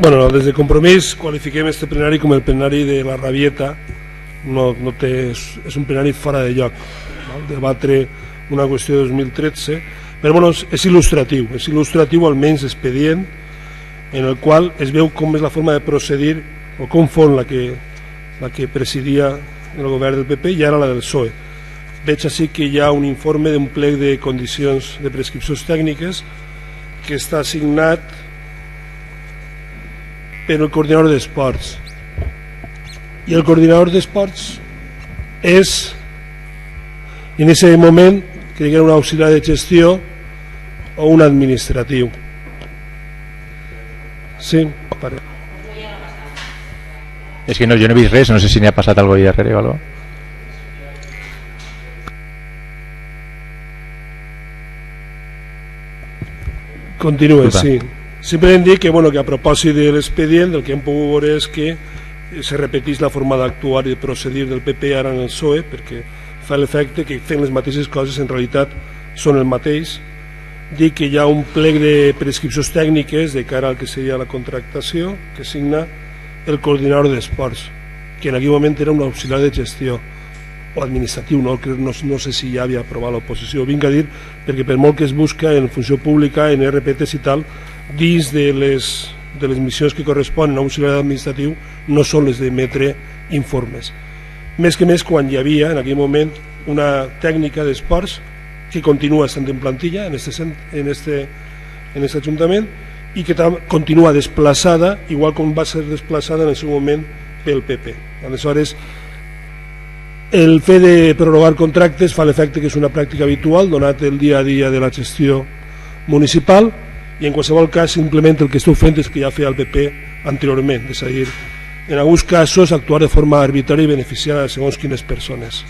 Bueno, des de Compromís qualifiquem este plenari com el plenari de la rabieta. És un plenari fora de lloc, no? Debatre una qüestió de 2013, però bueno, és il·lustratiu almenys expedient en el qual es veu com és la forma de procedir o com fon la que presidia el govern del PP i ara la del PSOE. Veig així que hi ha un informe d'un plec de condicions de prescripcions tècniques que està signat per el coordinador d'esports, i el coordinador d'esports és en aquest moment que era un auxiliar de gestió o un administratiu. Sí, pare. És que no, jo no he vist res, no sé si n'hi ha passat alguna cosa darrere o alguna cosa. Continua, sí. Simplement dic que, bueno, que a propòsit de l'expedient el que hem pogut veure és que se repeteix la forma d'actuar i de procedir del PP ara en el PSOE, perquè fa l'efecte que fent les mateixes coses en realitat són el mateix. Dic que hi ha un plec de prescripcions tècniques de cara al que seria la contractació que signa el coordinador d'esports, que en aquell moment era un auxiliar de gestió o administratiu, no sé si ja havia aprovat l'oposició. Vinc a dir perquè per molt que es busca en funció pública, en RPTs i tal, dins de les missions que corresponen a un auxiliar administratiu no són les d'emetre informes. Més que més quan hi havia en aquell moment una tècnica d'esports que continua estant en plantilla en este Ajuntament i que continua desplaçada, igual com va ser desplaçada en el seu moment pel PP. Aleshores, el fet de prorrogar contractes fa l'efecte que és una pràctica habitual donat el dia a dia de la gestió municipal, i en qualsevol cas simplement el que esteu fent és que ja feia el PP anteriorment, és a dir, en alguns casos actuar de forma arbitrària i beneficiar a segons quines persones.